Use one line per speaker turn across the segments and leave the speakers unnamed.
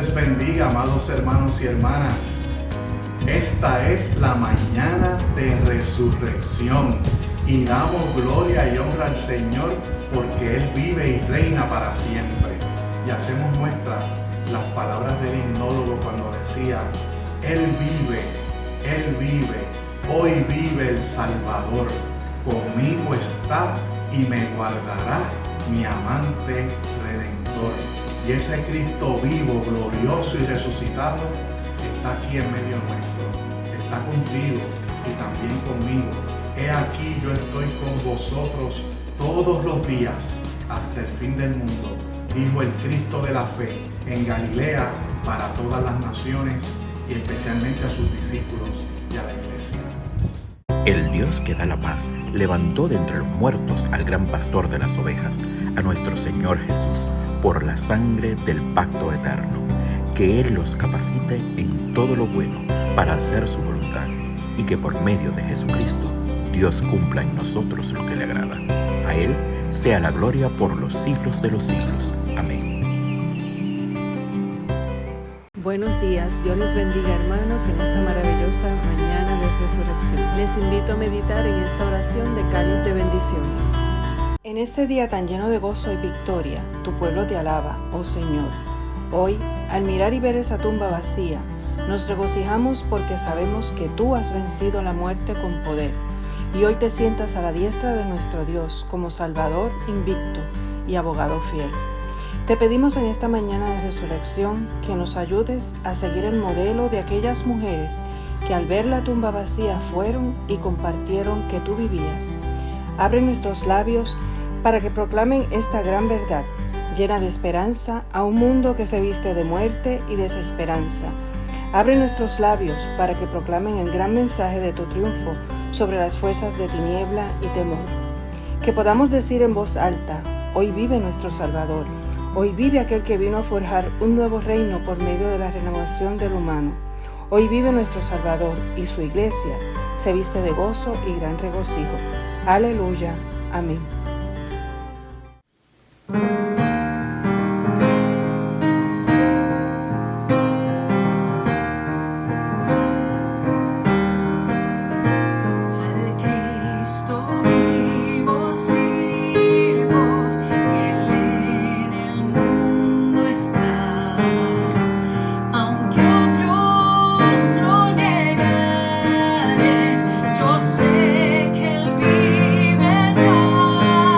les bendiga, amados hermanos y hermanas. Esta es la mañana de resurrección y damos gloria y honra al Señor porque Él vive y reina para siempre. Y hacemos nuestra las palabras del himnólogo cuando decía: Él vive, hoy vive el Salvador, conmigo está y me guardará mi amante redentor. Y ese Cristo vivo, glorioso y resucitado está aquí en medio nuestro, está contigo y también conmigo. He aquí, yo estoy con vosotros todos los días hasta el fin del mundo, dijo el Cristo de la fe en Galilea para todas las naciones y especialmente a sus discípulos y a la iglesia.
El Dios que da la paz levantó de entre los muertos al gran pastor de las ovejas, a nuestro Señor Jesús, por la sangre del pacto eterno. Que Él los capacite en todo lo bueno para hacer su voluntad, y que por medio de Jesucristo Dios cumpla en nosotros lo que le agrada. A Él sea la gloria por los siglos de los siglos. Amén.
Buenos días, Dios les bendiga, hermanos, en esta maravillosa mañana de resurrección. Les invito a meditar en esta oración de cáliz de bendiciones. En este día tan lleno de gozo y victoria, tu pueblo te alaba, oh Señor. Hoy, al mirar y ver esa tumba vacía, nos regocijamos porque sabemos que tú has vencido la muerte con poder y hoy te sientas a la diestra de nuestro Dios como Salvador invicto y abogado fiel. Te pedimos en esta mañana de resurrección que nos ayudes a seguir el modelo de aquellas mujeres que al ver la tumba vacía fueron y compartieron que tú vivías. Abre nuestros labios para que proclamen esta gran verdad, llena de esperanza a un mundo que se viste de muerte y desesperanza. Abre nuestros labios para que proclamen el gran mensaje de tu triunfo sobre las fuerzas de tiniebla y temor. Que podamos decir en voz alta: hoy vive nuestro Salvador. Hoy vive aquel que vino a forjar un nuevo reino por medio de la renovación del humano. Hoy vive nuestro Salvador y su iglesia se viste de gozo y gran regocijo. Aleluya. Amén.
Sé que Él vive ya.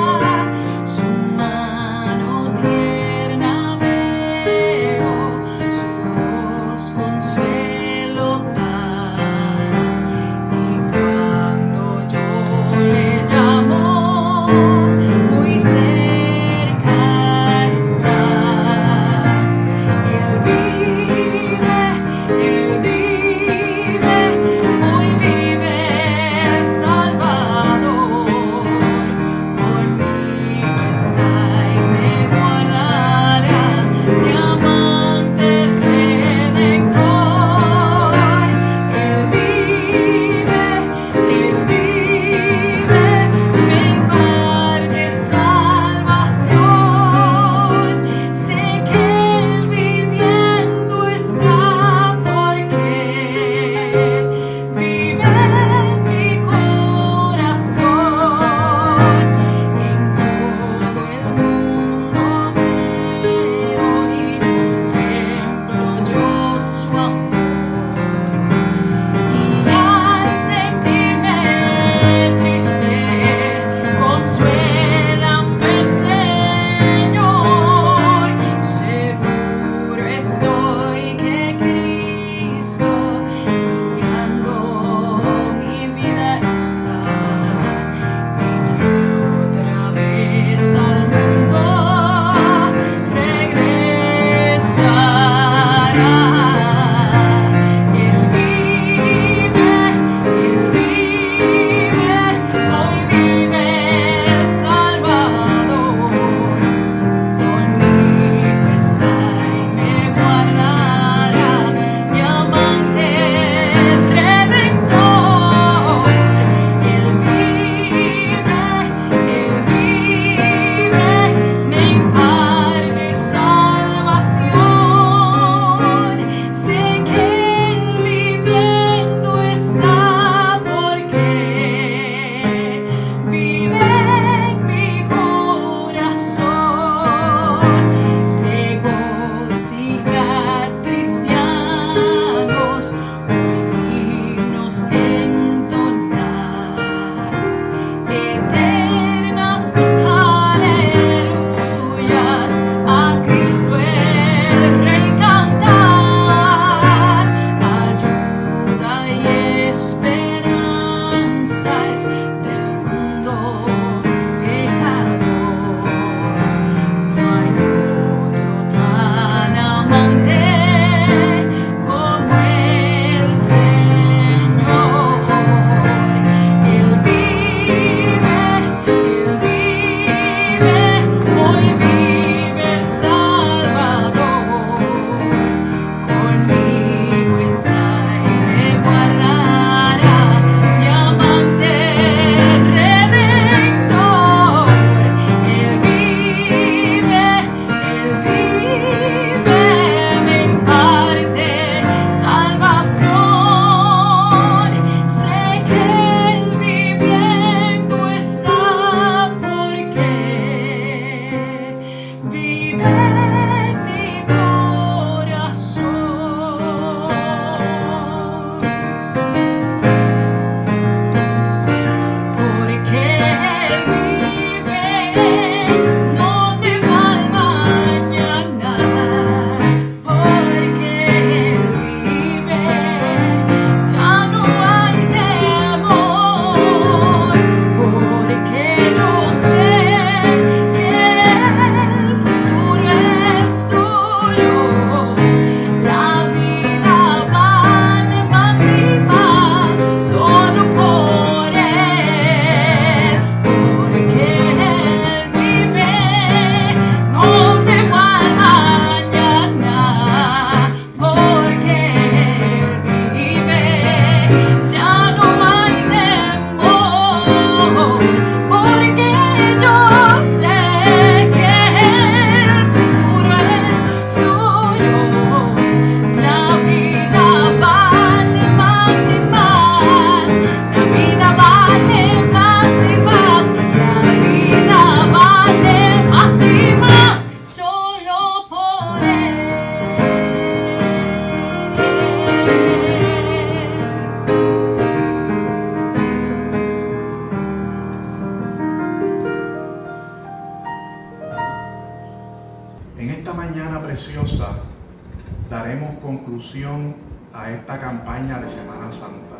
conclusión a esta campaña de Semana Santa,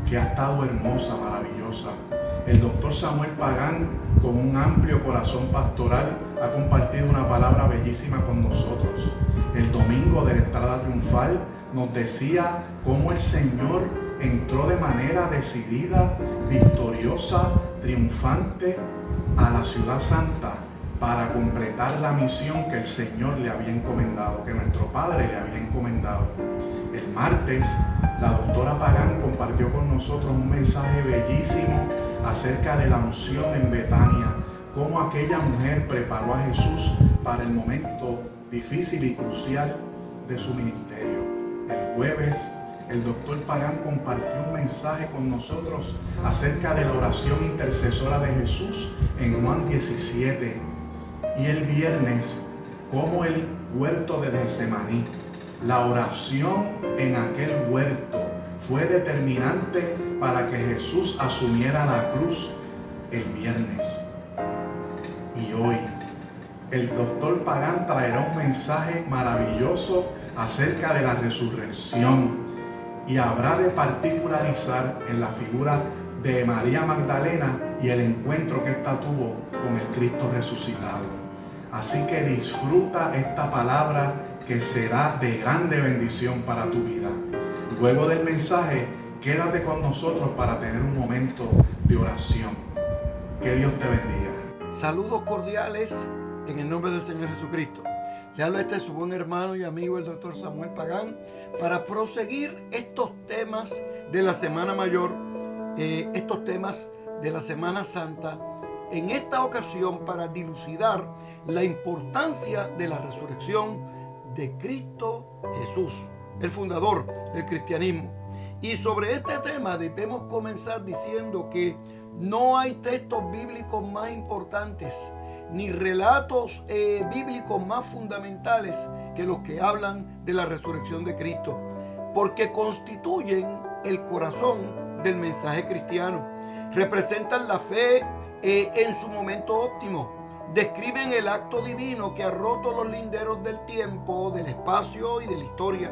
que ha estado hermosa, maravillosa. El doctor Samuel Pagán, con un amplio corazón pastoral, ha compartido una palabra bellísima con nosotros. El domingo de la entrada triunfal nos decía cómo el Señor entró de manera decidida, victoriosa, triunfante a la ciudad santa para completar la misión que el Señor le había encomendado, que nuestro Padre le había encomendado. El martes, la doctora Pagán compartió con nosotros un mensaje bellísimo acerca de la unción en Betania, cómo aquella mujer preparó a Jesús para el momento difícil y crucial de su ministerio. El jueves, el doctor Pagán compartió un mensaje con nosotros acerca de la oración intercesora de Jesús en Juan 17. Y el viernes, como el huerto de Getsemaní, la oración en aquel huerto fue determinante para que Jesús asumiera la cruz el viernes. Y hoy, el doctor Pagán traerá un mensaje maravilloso acerca de la resurrección y habrá de particularizar en la figura de María Magdalena y el encuentro que ésta tuvo con el Cristo resucitado. Así que disfruta esta palabra que será de grande bendición para tu vida. Luego del mensaje, quédate con nosotros para tener un momento de oración. Que Dios te bendiga.
Saludos cordiales en el nombre del Señor Jesucristo. Le habla su buen hermano y amigo el doctor Samuel Pagán para proseguir estos temas de la Semana Mayor, estos temas de la Semana Santa, en esta ocasión para dilucidar la importancia de la resurrección de Cristo Jesús, el fundador del cristianismo. Y sobre este tema debemos comenzar diciendo que no hay textos bíblicos más importantes ni relatos bíblicos más fundamentales que los que hablan de la resurrección de Cristo, porque constituyen el corazón del mensaje cristiano, representan la fe en su momento óptimo, describen el acto divino que ha roto los linderos del tiempo, del espacio y de la historia.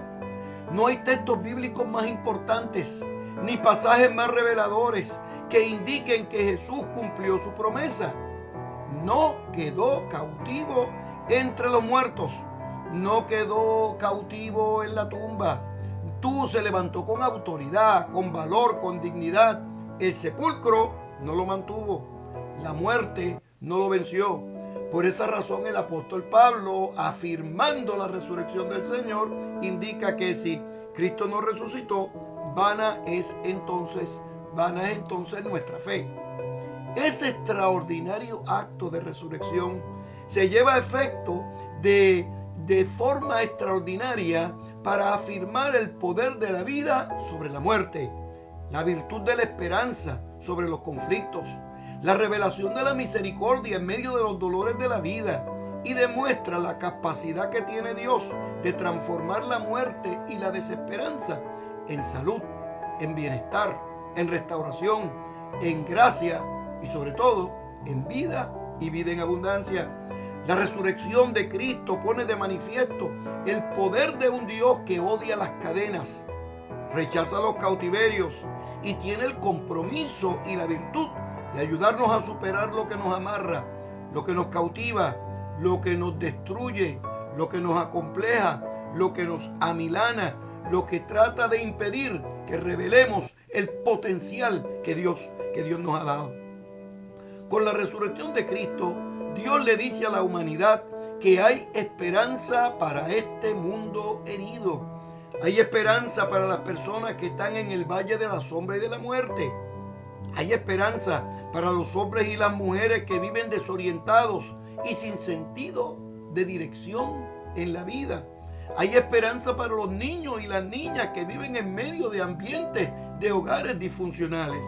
No hay textos bíblicos más importantes ni pasajes más reveladores que indiquen que Jesús cumplió su promesa. No quedó cautivo entre los muertos, no quedó cautivo en la tumba. Tú se levantó con autoridad, con valor, con dignidad. El sepulcro no lo mantuvo, la muerte no lo venció. Por esa razón el apóstol Pablo, afirmando la resurrección del Señor, indica que si Cristo no resucitó, vana es entonces nuestra fe. Ese extraordinario acto de resurrección se lleva a efecto de forma extraordinaria para afirmar el poder de la vida sobre la muerte, la virtud de la esperanza sobre los conflictos, la revelación de la misericordia en medio de los dolores de la vida, y demuestra la capacidad que tiene Dios de transformar la muerte y la desesperanza en salud, en bienestar, en restauración, en gracia y sobre todo en vida y vida en abundancia. La resurrección de Cristo pone de manifiesto el poder de un Dios que odia las cadenas, rechaza los cautiverios y tiene el compromiso y la virtud de ayudarnos a superar lo que nos amarra, lo que nos cautiva, lo que nos destruye, lo que nos acompleja, lo que nos amilana, lo que trata de impedir que revelemos el potencial que Dios nos ha dado. Con la resurrección de Cristo, Dios le dice a la humanidad que hay esperanza para este mundo herido. Hay esperanza para las personas que están en el valle de la sombra y de la muerte. Hay esperanza para los hombres y las mujeres que viven desorientados y sin sentido de dirección en la vida. Hay esperanza para los niños y las niñas que viven en medio de ambientes de hogares disfuncionales.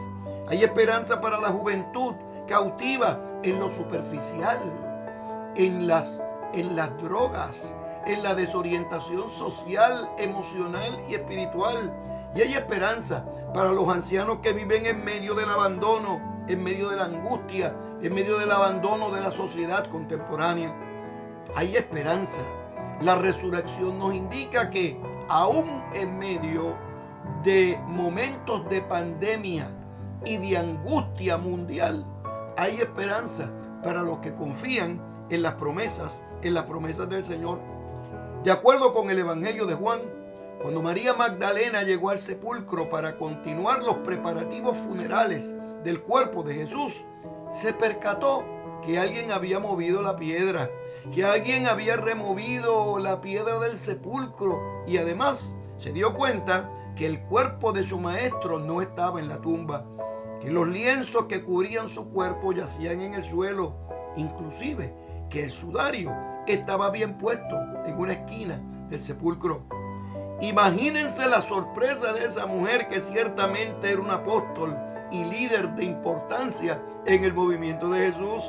Hay esperanza para la juventud cautiva en lo superficial, en las drogas, en la desorientación social, emocional y espiritual. Y hay esperanza para los ancianos que viven en medio del abandono, en medio de la angustia, en medio del abandono de la sociedad contemporánea. Hay esperanza. La resurrección nos indica que aún en medio de momentos de pandemia y de angustia mundial, hay esperanza para los que confían en las promesas del Señor. De acuerdo con el Evangelio de Juan, cuando María Magdalena llegó al sepulcro para continuar los preparativos funerales del cuerpo de Jesús, se percató que alguien había movido la piedra, que alguien había removido la piedra del sepulcro, y además se dio cuenta que el cuerpo de su maestro no estaba en la tumba, que los lienzos que cubrían su cuerpo yacían en el suelo, inclusive que el sudario estaba bien puesto en una esquina del sepulcro. Imagínense la sorpresa de esa mujer, que ciertamente era un apóstol y líder de importancia en el movimiento de Jesús.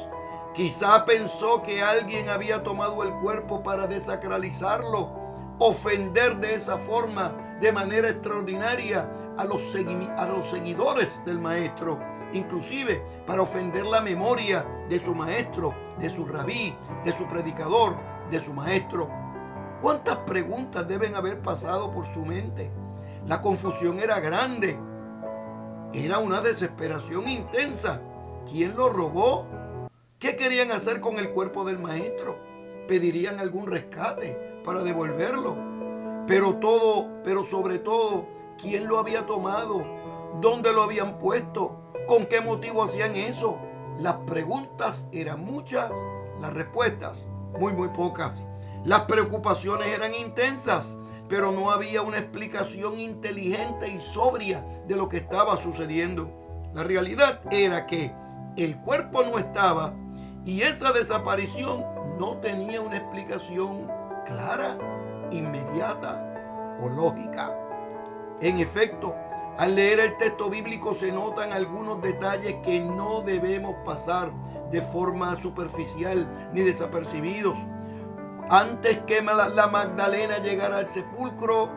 Quizá pensó que alguien había tomado el cuerpo para desacralizarlo, ofender de esa forma, de manera extraordinaria, a los seguidores del maestro, inclusive para ofender la memoria de su maestro, de su rabí, de su predicador, de su maestro. ¿Cuántas preguntas deben haber pasado por su mente? La confusión era grande. Era una desesperación intensa. ¿Quién lo robó? ¿Qué querían hacer con el cuerpo del maestro? ¿Pedirían algún rescate para devolverlo? Pero sobre todo, ¿quién lo había tomado? ¿Dónde lo habían puesto? ¿Con qué motivo hacían eso? Las preguntas eran muchas, las respuestas muy pocas. Las preocupaciones eran intensas, pero no había una explicación inteligente y sobria de lo que estaba sucediendo. La realidad era que el cuerpo no estaba y esa desaparición no tenía una explicación clara, inmediata o lógica. En efecto, al leer el texto bíblico se notan algunos detalles que no debemos pasar de forma superficial ni desapercibidos. Antes que la Magdalena llegara al sepulcro,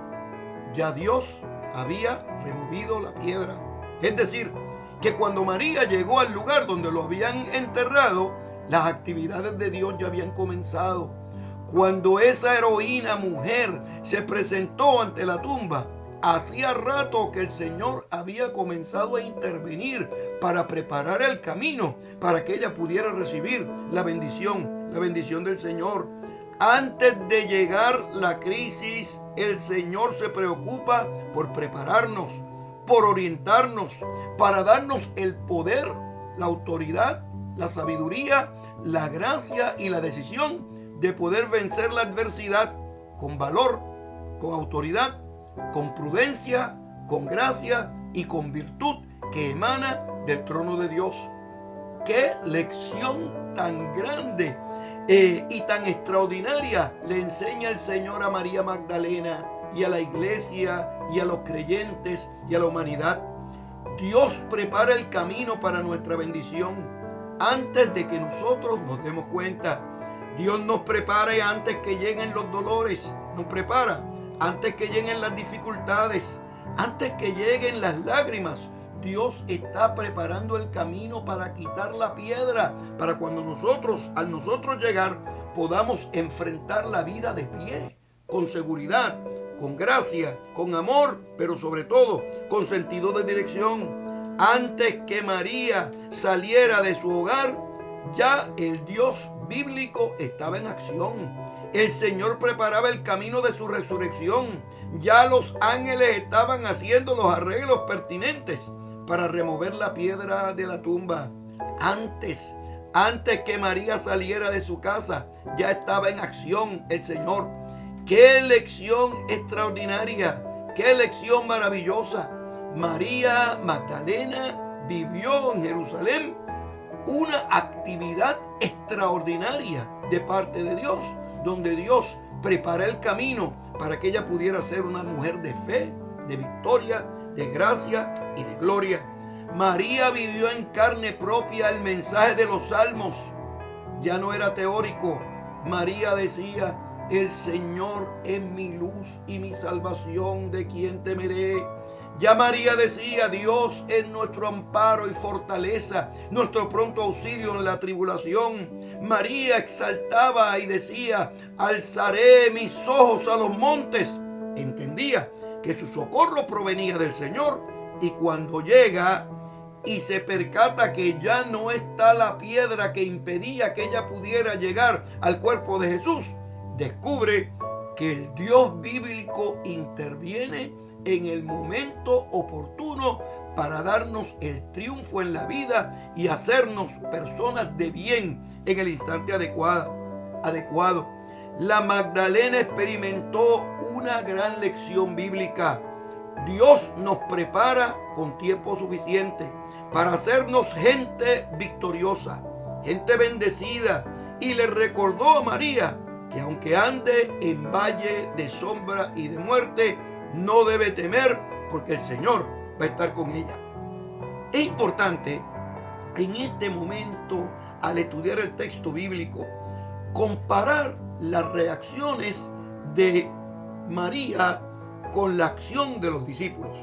ya Dios había removido la piedra. Es decir, que cuando María llegó al lugar donde lo habían enterrado, las actividades de Dios ya habían comenzado. Cuando esa heroína mujer se presentó ante la tumba, hacía rato que el Señor había comenzado a intervenir para preparar el camino para que ella pudiera recibir la bendición del Señor. Antes de llegar la crisis, el Señor se preocupa por prepararnos, por orientarnos, para darnos el poder, la autoridad, la sabiduría, la gracia y la decisión de poder vencer la adversidad con valor, con autoridad, con prudencia, con gracia y con virtud que emana del trono de Dios. ¡Qué lección tan grande y tan extraordinaria le enseña el Señor a María Magdalena y a la iglesia y a los creyentes y a la humanidad! Dios prepara el camino para nuestra bendición antes de que nosotros nos demos cuenta. Dios nos prepara antes que lleguen los dolores, nos prepara antes que lleguen las dificultades, antes que lleguen las lágrimas. Dios está preparando el camino para quitar la piedra, para cuando al nosotros llegar, podamos enfrentar la vida de pie, con seguridad, con gracia, con amor, pero sobre todo con sentido de dirección. Antes que María saliera de su hogar, ya el Dios bíblico estaba en acción. El Señor preparaba el camino de su resurrección. Ya los ángeles estaban haciendo los arreglos pertinentes para remover la piedra de la tumba. Antes que María saliera de su casa, ya estaba en acción el Señor. ¡Qué lección extraordinaria! ¡Qué lección maravillosa! María Magdalena vivió en Jerusalén una actividad extraordinaria de parte de Dios, donde Dios prepara el camino para que ella pudiera ser una mujer de fe, de victoria, de gracia y de gloria. María vivió en carne propia el mensaje de los salmos. Ya no era teórico. María decía: el Señor es mi luz y mi salvación, ¿de quién temeré? Ya María decía: Dios es nuestro amparo y fortaleza, nuestro pronto auxilio en la tribulación. María exaltaba y decía: alzaré mis ojos a los montes. Entendía que su socorro provenía del Señor, y cuando llega y se percata que ya no está la piedra que impedía que ella pudiera llegar al cuerpo de Jesús, descubre que el Dios bíblico interviene en el momento oportuno para darnos el triunfo en la vida y hacernos personas de bien en el instante adecuado. La Magdalena experimentó una gran lección bíblica. Dios nos prepara con tiempo suficiente para hacernos gente victoriosa, gente bendecida, y le recordó a María que aunque ande en valle de sombra y de muerte, no debe temer, porque el Señor va a estar con ella. Es importante en este momento, al estudiar el texto bíblico, comparar las reacciones de María con la acción de los discípulos.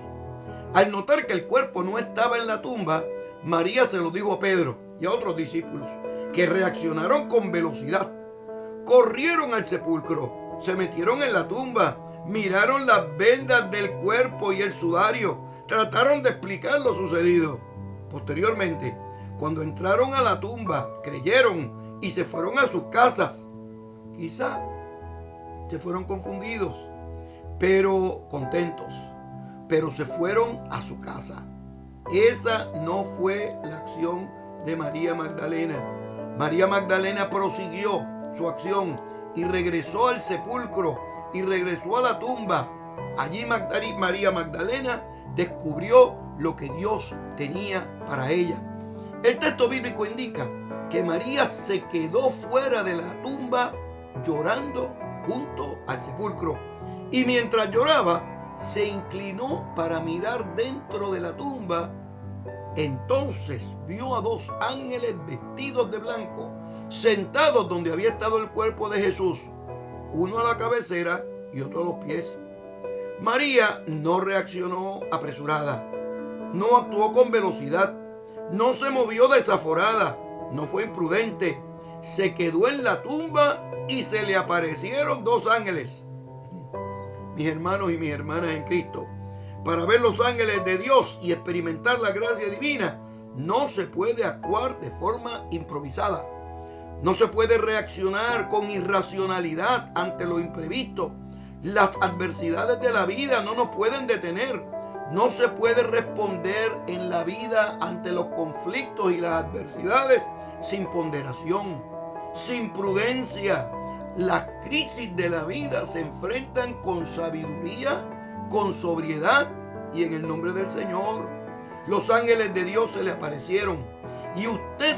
Al notar que el cuerpo no estaba en la tumba, María se lo dijo a Pedro y a otros discípulos, que reaccionaron con velocidad. Corrieron al sepulcro, se metieron en la tumba, miraron las vendas del cuerpo y el sudario, trataron de explicar lo sucedido. Posteriormente, cuando entraron a la tumba, creyeron y se fueron a sus casas. Quizá se fueron confundidos, pero contentos, pero se fueron a su casa. Esa no fue la acción de María Magdalena. María Magdalena prosiguió su acción y regresó al sepulcro y regresó a la tumba. Allí María Magdalena descubrió lo que Dios tenía para ella. El texto bíblico indica que María se quedó fuera de la tumba llorando junto al sepulcro, y mientras lloraba se inclinó para mirar dentro de la tumba. Entonces vio a dos ángeles vestidos de blanco sentados donde había estado el cuerpo de Jesús, uno a la cabecera y otro a los pies. María no reaccionó apresurada, no actuó con velocidad, no se movió desaforada, no fue imprudente. Se quedó en la tumba y se le aparecieron dos ángeles. Mis hermanos y mis hermanas en Cristo, para ver los ángeles de Dios y experimentar la gracia divina, no se puede actuar de forma improvisada. No se puede reaccionar con irracionalidad ante lo imprevisto. Las adversidades de la vida no nos pueden detener. No se puede responder en la vida ante los conflictos y las adversidades sin ponderación, sin prudencia. Las crisis de la vida se enfrentan con sabiduría, con sobriedad y en el nombre del Señor. Los ángeles de Dios se le aparecieron y usted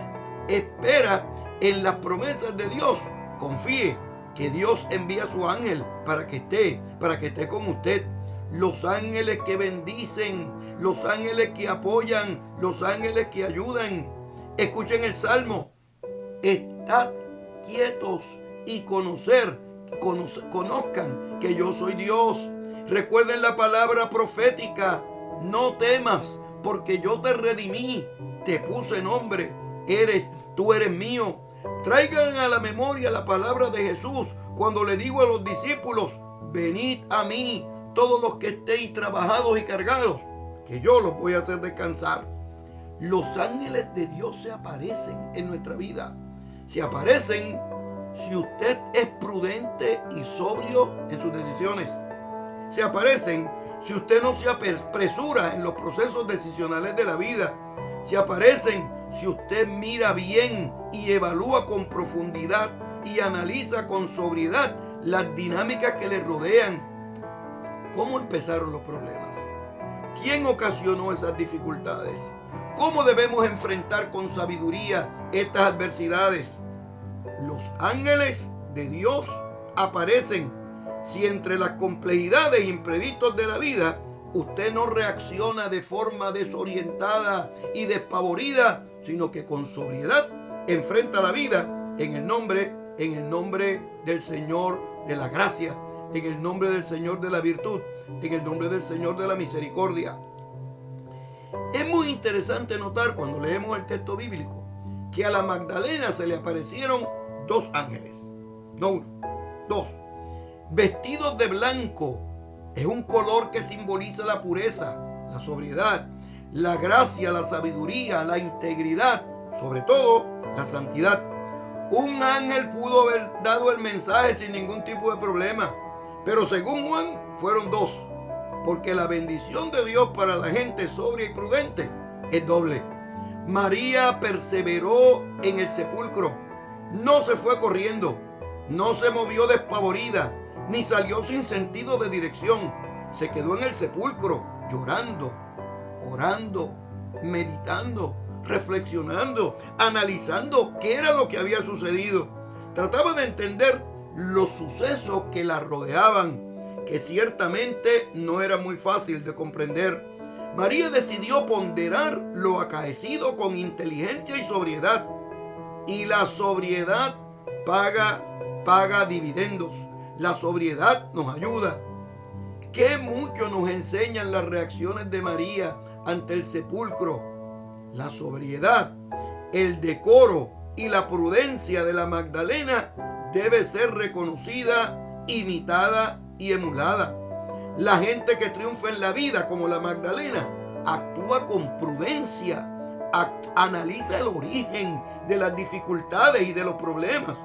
espera en las promesas de Dios. Confíe que Dios envía a su ángel para que esté con usted. Los ángeles que bendicen, los ángeles que apoyan, los ángeles que ayudan. Escuchen el Salmo: estad quietos y conozcan que yo soy Dios. Recuerden la palabra profética: no temas, porque yo te redimí, te puse nombre, tú eres mío. Traigan a la memoria la palabra de Jesús cuando le digo a los discípulos: venid a mí, todos los que estéis trabajados y cargados, que yo los voy a hacer descansar. Los ángeles de Dios se aparecen en nuestra vida. Se aparecen si usted es prudente y sobrio en sus decisiones. Se aparecen si usted no se apresura en los procesos decisionales de la vida. Se aparecen si usted mira bien y evalúa con profundidad y analiza con sobriedad las dinámicas que le rodean. ¿Cómo empezaron los problemas? ¿Quién ocasionó esas dificultades? ¿Cómo debemos enfrentar con sabiduría estas adversidades? Los ángeles de Dios aparecen si entre las complejidades e imprevistos de la vida usted no reacciona de forma desorientada y despavorida, sino que con sobriedad enfrenta la vida en el nombre del Señor de la gracia, en el nombre del Señor de la virtud, en el nombre del Señor de la misericordia. Es muy interesante notar cuando leemos el texto bíblico que a la Magdalena se le aparecieron dos ángeles, no uno, dos, vestidos de blanco, Es un color que simboliza la pureza, la sobriedad, la gracia, la sabiduría, la integridad, sobre todo la santidad. Un ángel pudo haber dado el mensaje sin ningún tipo de problema, pero según Juan fueron dos, porque la bendición de Dios para la gente sobria y prudente es doble. María perseveró en el sepulcro, no se fue corriendo, no se movió despavorida, ni salió sin sentido de dirección. Se quedó en el sepulcro llorando, orando, meditando, reflexionando, analizando qué era lo que había sucedido. Trataba de entender los sucesos que la rodeaban, que ciertamente no era muy fácil de comprender. María decidió ponderar lo acaecido con inteligencia y sobriedad. Y la sobriedad paga dividendos. La sobriedad nos ayuda. Qué mucho nos enseñan las reacciones de María ante el sepulcro. La sobriedad, el decoro y la prudencia de la Magdalena debe ser reconocida, imitada y emulada. La gente que triunfa en la vida, como la Magdalena, actúa con prudencia, analiza el origen de las dificultades y de los problemas.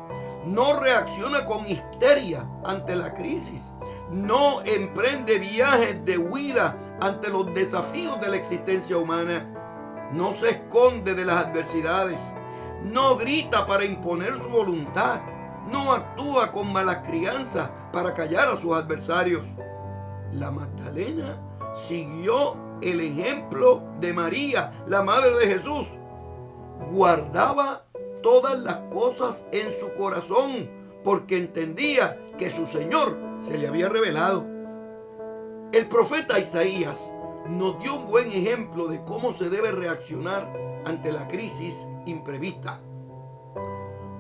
No reacciona con histeria ante la crisis. No emprende viajes de huida ante los desafíos de la existencia humana. No se esconde de las adversidades. No grita para imponer su voluntad. No actúa con mala crianza para callar a sus adversarios. La Magdalena siguió el ejemplo de María, la madre de Jesús. Guardaba todas las cosas en su corazón porque entendía que su Señor se le había revelado. El profeta Isaías nos dio un buen ejemplo de cómo se debe reaccionar ante la crisis imprevista.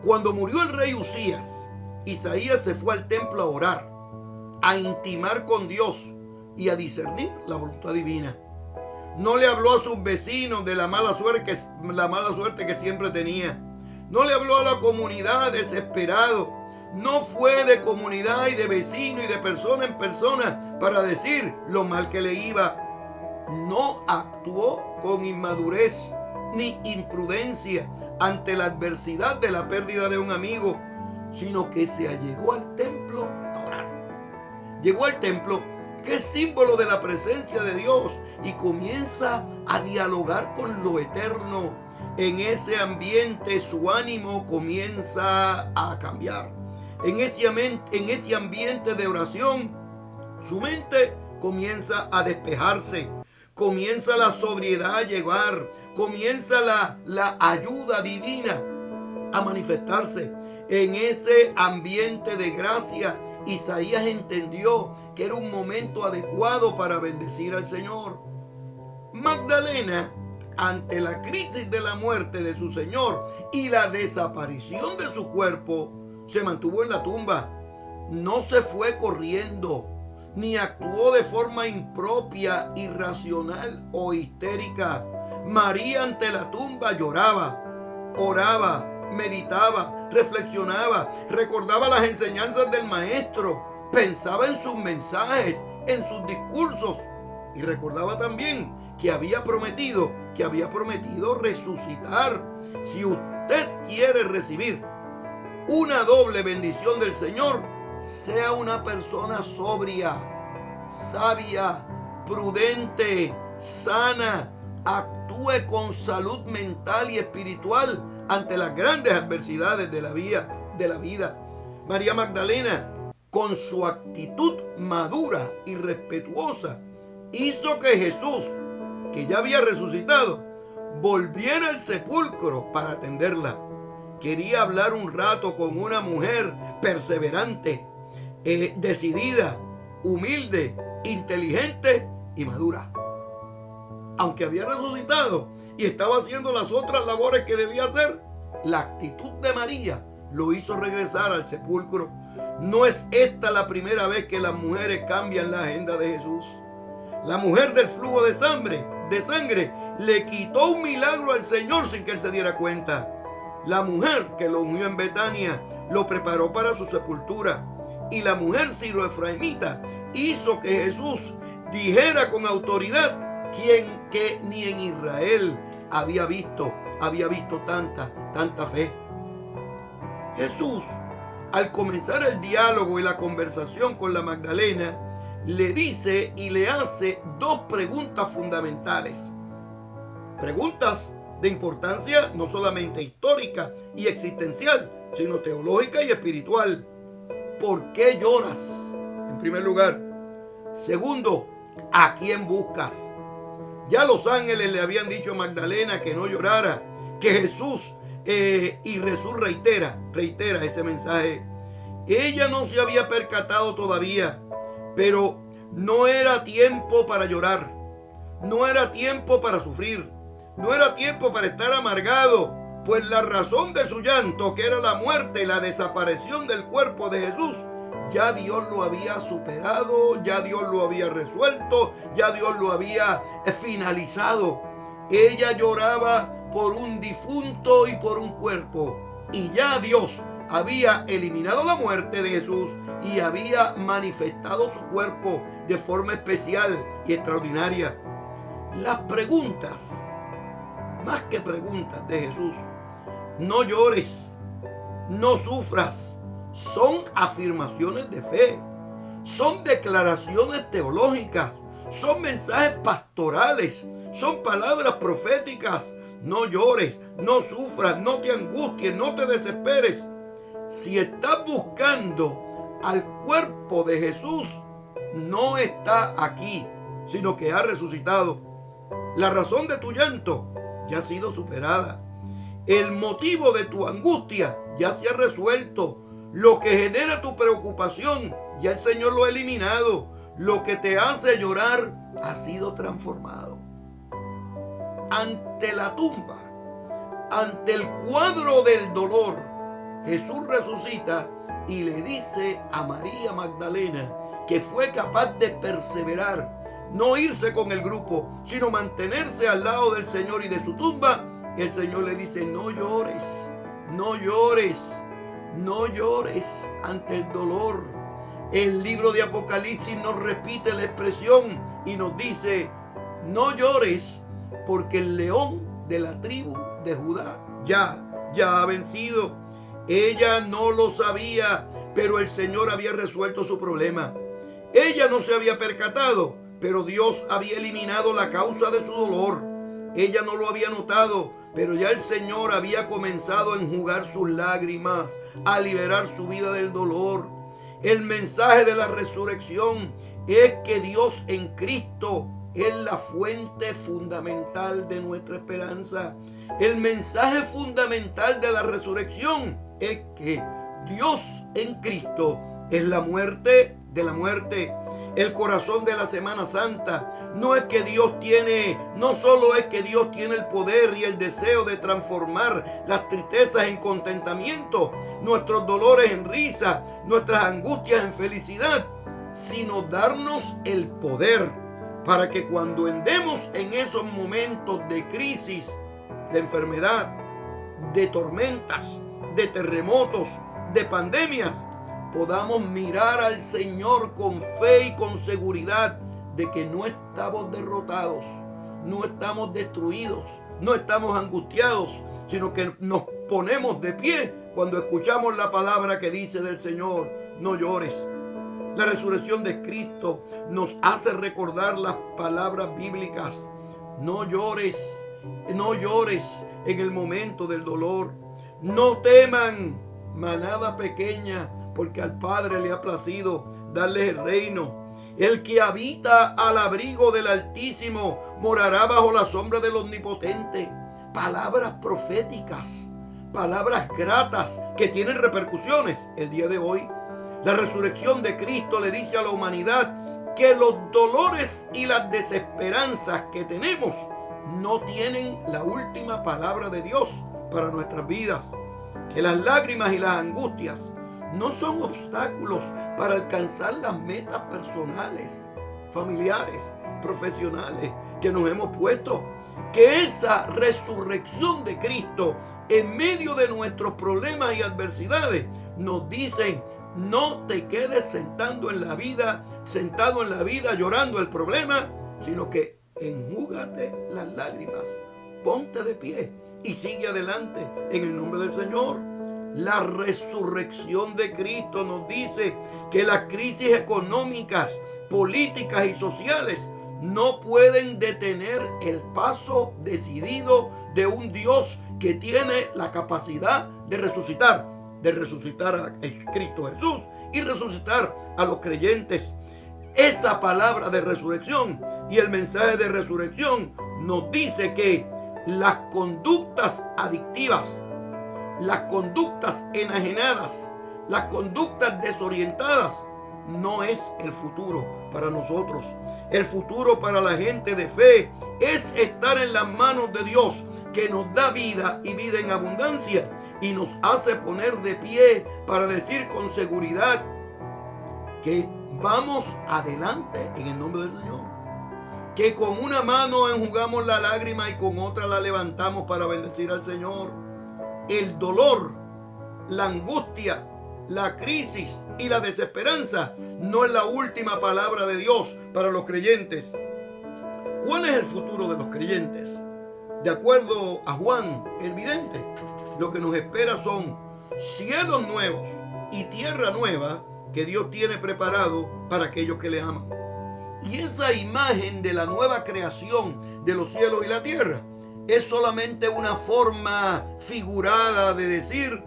Cuando murió el rey Usías, Isaías se fue al templo a orar, a intimar con Dios y a discernir la voluntad divina. No le habló a sus vecinos de la mala suerte que siempre tenía. No le habló a la comunidad desesperado. No fue de comunidad y de vecino y de persona en persona para decir lo mal que le iba. No actuó con inmadurez ni imprudencia ante la adversidad de la pérdida de un amigo, sino que se allegó al templo a orar. Llegó al templo, que es símbolo de la presencia de Dios, y comienza a dialogar con lo eterno. En ese ambiente su ánimo comienza a cambiar. En ese ambiente de oración, su mente comienza a despejarse. Comienza la sobriedad a llegar. Comienza la ayuda divina a manifestarse. En ese ambiente de gracia, Isaías entendió que era un momento adecuado para bendecir al Señor. Magdalena, ante la crisis de la muerte de su Señor y la desaparición de su cuerpo, se mantuvo en la tumba. No se fue corriendo, ni actuó de forma impropia, irracional o histérica. María ante la tumba lloraba, oraba, meditaba, reflexionaba, recordaba las enseñanzas del Maestro, pensaba en sus mensajes, en sus discursos, y recordaba también que había prometido resucitar. Si usted quiere recibir una doble bendición del Señor, sea una persona sobria, sabia, prudente, sana, actúe con salud mental y espiritual ante las grandes adversidades de la vida. María Magdalena, con su actitud madura y respetuosa, hizo que Jesús, que ya había resucitado, volviera al sepulcro para atenderla. Quería hablar un rato con una mujer perseverante, decidida, humilde, inteligente y madura. Aunque había resucitado y estaba haciendo las otras labores que debía hacer, la actitud de María lo hizo regresar al sepulcro. No es esta la primera vez que las mujeres cambian la agenda de Jesús. La mujer del flujo de sangre le quitó un milagro al Señor sin que él se diera cuenta. La mujer que lo ungió en Betania lo preparó para su sepultura. Y la mujer siroefraimita hizo que Jesús dijera con autoridad que ni en Israel había visto tanta fe. Jesús, al comenzar el diálogo y la conversación con la Magdalena, le dice y le hace dos preguntas fundamentales. Preguntas de importancia no solamente histórica y existencial, sino teológica y espiritual. ¿Por qué lloras? En primer lugar. Segundo, ¿a quién buscas? Ya los ángeles le habían dicho a Magdalena que no llorara, que Jesús y Jesús reitera ese mensaje. Ella no se había percatado todavía, pero no era tiempo para llorar, no era tiempo para sufrir, no era tiempo para estar amargado, pues la razón de su llanto, que era la muerte y la desaparición del cuerpo de Jesús, ya Dios lo había superado, ya Dios lo había resuelto, ya Dios lo había finalizado. Ella lloraba por un difunto y por un cuerpo, y ya Dios había eliminado la muerte de Jesús y había manifestado su cuerpo de forma especial y extraordinaria. Las preguntas, más que preguntas de Jesús, no llores, no sufras, son afirmaciones de fe, son declaraciones teológicas, son mensajes pastorales, son palabras proféticas. No llores, no sufras, no te angusties, no te desesperes. Si estás buscando al cuerpo de Jesús, no está aquí, sino que ha resucitado. La razón de tu llanto ya ha sido superada. El motivo de tu angustia ya se ha resuelto. Lo que genera tu preocupación, ya el Señor lo ha eliminado. Lo que te hace llorar ha sido transformado. Ante la tumba, ante el cuadro del dolor, Jesús resucita y le dice a María Magdalena, que fue capaz de perseverar, no irse con el grupo, sino mantenerse al lado del Señor y de su tumba. El Señor le dice: no llores, no llores, no llores ante el dolor. El libro de Apocalipsis nos repite la expresión y nos dice: no llores, porque el león de la tribu de Judá ya ha vencido. Ella no lo sabía, pero el Señor había resuelto su problema. Ella no se había percatado, pero Dios había eliminado la causa de su dolor. Ella no lo había notado, pero ya el Señor había comenzado a enjugar sus lágrimas, a liberar su vida del dolor. El mensaje de la resurrección es que Dios en Cristo es la fuente fundamental de nuestra esperanza. El mensaje fundamental de la resurrección es que Dios en Cristo es la muerte de la muerte. El corazón de la Semana Santa no solo es que Dios tiene el poder y el deseo de transformar las tristezas en contentamiento, nuestros dolores en risa, nuestras angustias en felicidad, sino darnos el poder para que cuando andemos en esos momentos de crisis, de enfermedad, de tormentas, de terremotos, de pandemias, podamos mirar al Señor con fe y con seguridad de que no estamos derrotados, no estamos destruidos, no estamos angustiados, sino que nos ponemos de pie cuando escuchamos la palabra que dice del Señor: no llores. La resurrección de Cristo nos hace recordar las palabras bíblicas: no llores, no llores en el momento del dolor. No teman, manada pequeña, porque al Padre le ha placido darles el reino. El que habita al abrigo del Altísimo morará bajo la sombra del Omnipotente. Palabras proféticas, palabras gratas que tienen repercusiones el día de hoy. La resurrección de Cristo le dice a la humanidad que los dolores y las desesperanzas que tenemos no tienen la última palabra de Dios para nuestras vidas. Que las lágrimas y las angustias no son obstáculos para alcanzar las metas personales, familiares, profesionales que nos hemos puesto. Que esa resurrección de Cristo en medio de nuestros problemas y adversidades nos dicen: No te quedes sentado en la vida llorando el problema, sino que enjúgate las lágrimas, ponte de pie y sigue adelante en el nombre del Señor. La resurrección de Cristo nos dice que las crisis económicas, políticas y sociales no pueden detener el paso decidido de un Dios que tiene la capacidad de resucitar a Cristo Jesús y resucitar a los creyentes. Esa palabra de resurrección y el mensaje de resurrección nos dice que las conductas adictivas, las conductas enajenadas, las conductas desorientadas no es el futuro para nosotros. El futuro para la gente de fe es estar en las manos de Dios, que nos da vida y vida en abundancia, y nos hace poner de pie para decir con seguridad que vamos adelante en el nombre del Señor. Que con una mano enjugamos la lágrima y con otra la levantamos para bendecir al Señor. El dolor, la angustia, la crisis y la desesperanza no es la última palabra de Dios para los creyentes. ¿Cuál es el futuro de los creyentes? De acuerdo a Juan el vidente, lo que nos espera son cielos nuevos y tierra nueva que Dios tiene preparado para aquellos que le aman. Y esa imagen de la nueva creación de los cielos y la tierra es solamente una forma figurada de decir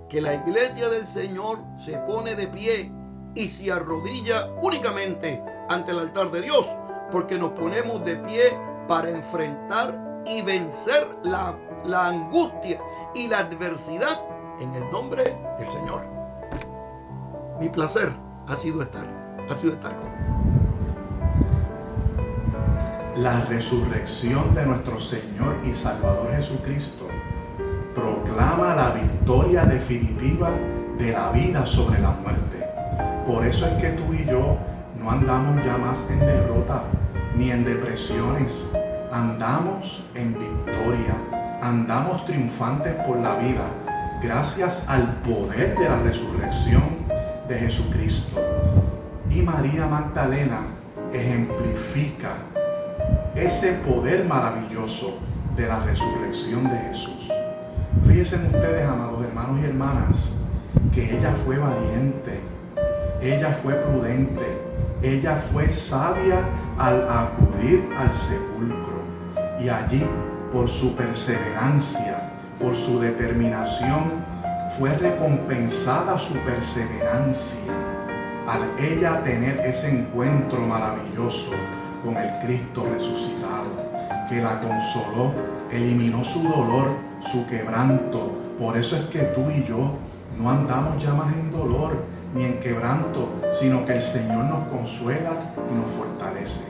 que la iglesia del Señor se pone de pie y se arrodilla únicamente ante el altar de Dios, porque nos ponemos de pie para enfrentar y vencer la angustia y la adversidad en el nombre del Señor. Mi placer ha sido estar con
La resurrección de nuestro Señor y Salvador Jesucristo proclama la victoria definitiva de la vida sobre la muerte. Por eso es que tú y yo no andamos ya más en derrota ni en depresiones. Andamos en victoria, andamos triunfantes por la vida, gracias al poder de la resurrección de Jesucristo. Y María Magdalena ejemplifica ese poder maravilloso de la resurrección de Jesús. Fíjense ustedes, amados hermanos y hermanas, que ella fue valiente, ella fue prudente, ella fue sabia al acudir al sepulcro. Y allí, por su perseverancia, por su determinación, fue recompensada su perseverancia al ella tener ese encuentro maravilloso con el Cristo resucitado, que la consoló, eliminó su dolor, su quebranto. Por eso es que tú y yo no andamos ya más en dolor ni en quebranto, sino que el Señor nos consuela y nos fortalece.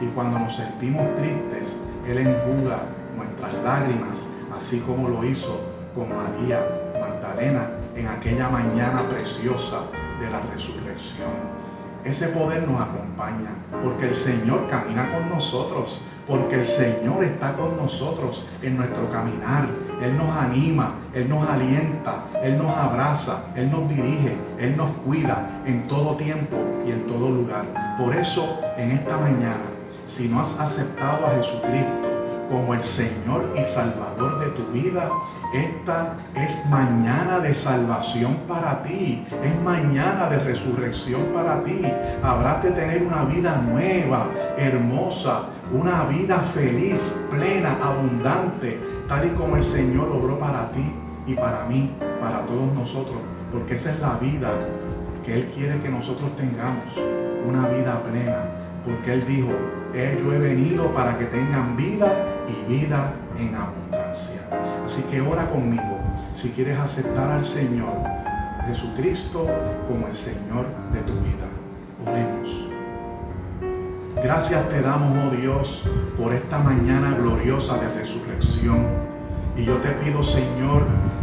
Y cuando nos sentimos tristes, Él enjuga nuestras lágrimas, así como lo hizo con María Magdalena en aquella mañana preciosa de la resurrección. Ese poder nos acompaña porque el Señor camina con nosotros, porque el Señor está con nosotros en nuestro caminar. Él nos anima, Él nos alienta, Él nos abraza, Él nos dirige, Él nos cuida en todo tiempo y en todo lugar. Por eso, en esta mañana, si no has aceptado a Jesucristo como el Señor y Salvador de tu vida, esta es mañana de salvación para ti, es mañana de resurrección para ti. Habrás de tener una vida nueva, hermosa, una vida feliz, plena, abundante, tal y como el Señor obró para ti y para mí, para todos nosotros, porque esa es la vida que Él quiere que nosotros tengamos, una vida plena, porque Él dijo, yo he venido para que tengan vida y vida en abundancia. Así que ora conmigo si quieres aceptar al Señor Jesucristo como el Señor de tu vida. Oremos. Gracias te damos, oh Dios, por esta mañana gloriosa de resurrección. Y yo te pido, Señor,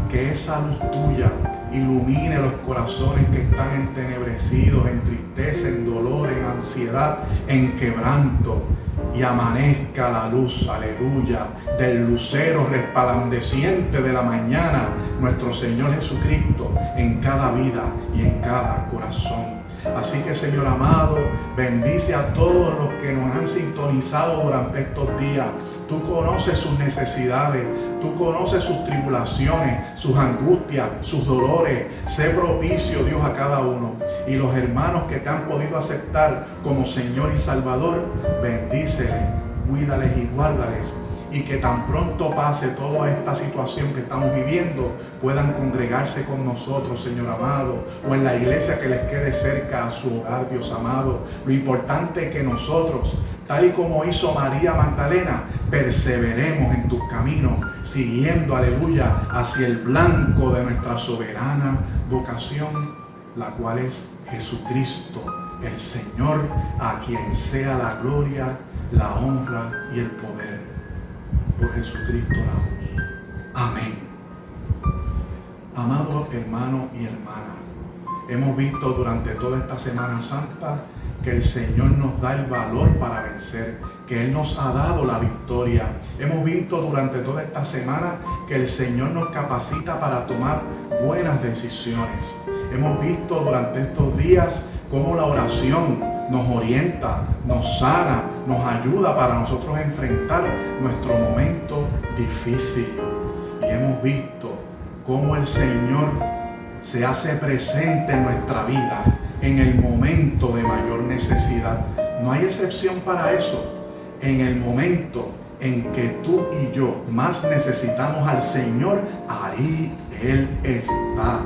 que esa luz tuya ilumine los corazones que están entenebrecidos, en tristeza, en dolor, en ansiedad, en quebranto. y amanezca la luz, aleluya, del lucero resplandeciente de la mañana, nuestro Señor Jesucristo, en cada vida y en cada corazón. Así que, Señor amado, bendice a todos los que nos han sintonizado durante estos días. Tú conoces sus necesidades, tú conoces sus tribulaciones, sus angustias, sus dolores. Sé propicio, Dios, a cada uno. Y los hermanos que te han podido aceptar como Señor y Salvador, bendíceles, cuídales y guárdales. Y que tan pronto pase toda esta situación que estamos viviendo, puedan congregarse con nosotros, Señor amado, o en la iglesia que les quede cerca a su hogar, Dios amado. Lo importante es que nosotros, tal y como hizo María Magdalena, perseveremos en tus caminos, siguiendo, aleluya, hacia el blanco de nuestra soberana vocación, la cual es Jesucristo, el Señor, a quien sea la gloria, la honra y el poder. Por Jesucristo la unimos. Amén. Amados hermanos y hermanas, hemos visto durante toda esta Semana Santa que el Señor nos da el valor para vencer, que Él nos ha dado la victoria. Hemos visto durante toda esta semana que el Señor nos capacita para tomar buenas decisiones. Hemos visto durante estos días cómo la oración nos orienta, nos sana, nos ayuda para nosotros enfrentar nuestro momento difícil. Y hemos visto cómo el Señor se hace presente en nuestra vida en el momento de mayor necesidad. No hay excepción para eso. En el momento en que tú y yo más necesitamos al Señor, ahí Él está.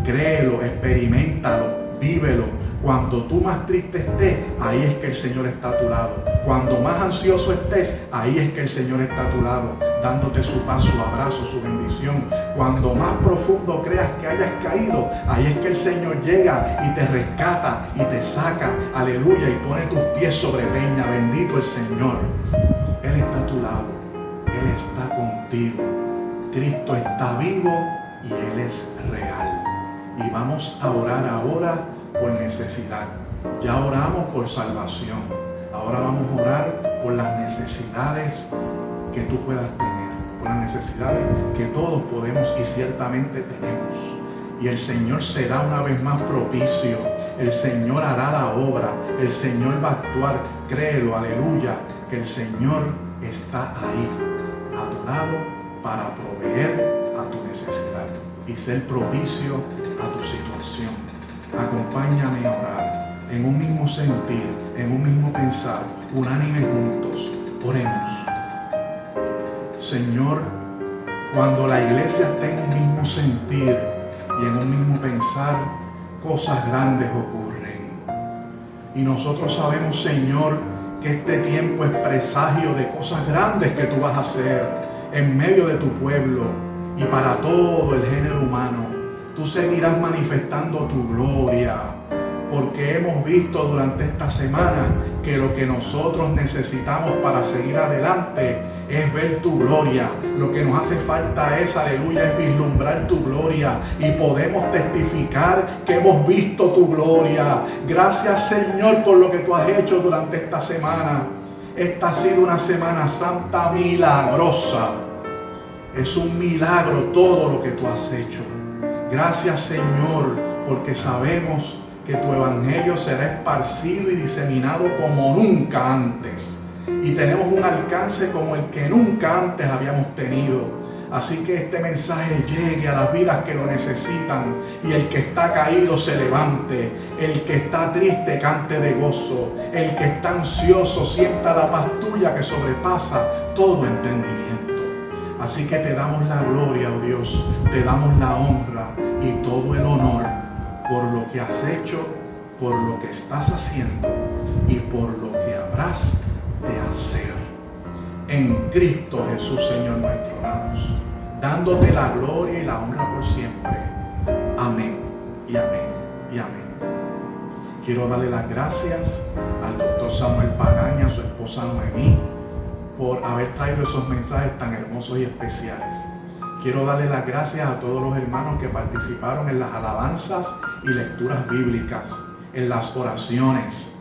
Créelo, experiméntalo, vívelo. Cuando tú más triste estés, ahí es que el Señor está a tu lado. Cuando más ansioso estés, ahí es que el Señor está a tu lado, dándote su paz, su abrazo, su bendición. Cuando más profundo creas que hayas caído, ahí es que el Señor llega y te rescata y te saca, aleluya, y pone tus pies sobre peña. Bendito el Señor. Él está a tu lado, Él está contigo. Cristo está vivo y Él es real. Y vamos a orar ahora por necesidad. Ya oramos por salvación. Ahora vamos a orar por las necesidades que tú puedas tener, por las necesidades que todos podemos y ciertamente tenemos. Y el Señor será una vez más propicio. El Señor hará la obra. El Señor va a actuar. Créelo, aleluya, que el Señor está ahí, a tu lado, para proveer a tu necesidad y ser propicio a tu situación. Acompáñame a orar en un mismo sentir, en un mismo pensar, unánime juntos. Oremos. Señor, cuando la iglesia está en un mismo sentir y en un mismo pensar, cosas grandes ocurren. Y nosotros sabemos, Señor, que este tiempo es presagio de cosas grandes que tú vas a hacer en medio de tu pueblo y para todo el género humano. Tú seguirás manifestando tu gloria, porque hemos visto durante esta semana que lo que nosotros necesitamos para seguir adelante es ver tu gloria. Lo que nos hace falta es, aleluya, es vislumbrar tu gloria y podemos testificar que hemos visto tu gloria. Gracias, Señor, por lo que tú has hecho durante esta semana. Esta ha sido una Semana Santa milagrosa. Es un milagro todo lo que tú has hecho. Gracias, Señor, porque sabemos que tu evangelio será esparcido y diseminado como nunca antes. Y tenemos un alcance como el que nunca antes habíamos tenido. Así que este mensaje llegue a las vidas que lo necesitan. Y el que está caído se levante. El que está triste cante de gozo. El que está ansioso sienta la paz tuya que sobrepasa todo entendimiento. Así que te damos la gloria, oh Dios, te damos la honra y todo el honor por lo que has hecho, por lo que estás haciendo y por lo que habrás de hacer. En Cristo Jesús, Señor nuestro, oramos, dándote la gloria y la honra por siempre. Amén y amén y amén. Quiero darle las gracias al doctor Samuel Pagán y a su esposa Noemí por haber traído esos mensajes tan hermosos y especiales. Quiero darle las gracias a todos los hermanos que participaron en las alabanzas y lecturas bíblicas, en las oraciones.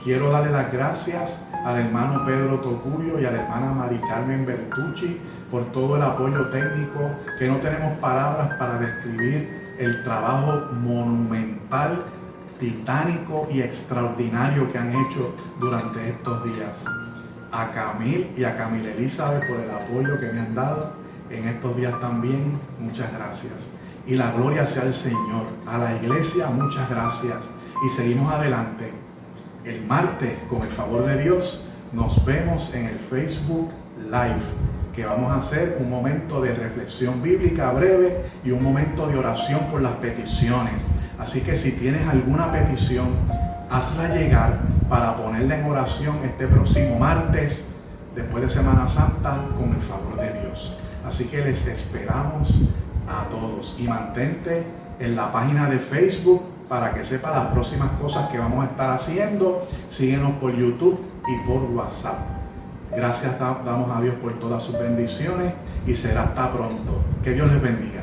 Quiero darle las gracias al hermano Pedro Tocuyo y a la hermana Mari Carmen Bertucci por todo el apoyo técnico, que no tenemos palabras para describir el trabajo monumental, titánico y extraordinario que han hecho durante estos días. A Camil y a Camila Elizabeth por el apoyo que me han dado en estos días también, muchas gracias. Y la gloria sea al Señor. A la iglesia, muchas gracias. Y seguimos adelante. El martes, con el favor de Dios, nos vemos en el Facebook Live, que vamos a hacer un momento de reflexión bíblica breve y un momento de oración por las peticiones. Así que si tienes alguna petición, hazla llegar para ponerla en oración este próximo martes, después de Semana Santa, con el favor de Dios. Así que les esperamos a todos y mantente en la página de Facebook para que sepa las próximas cosas que vamos a estar haciendo. Síguenos por YouTube y por WhatsApp. Gracias damos a Dios por todas sus bendiciones y será hasta pronto. Que Dios les bendiga.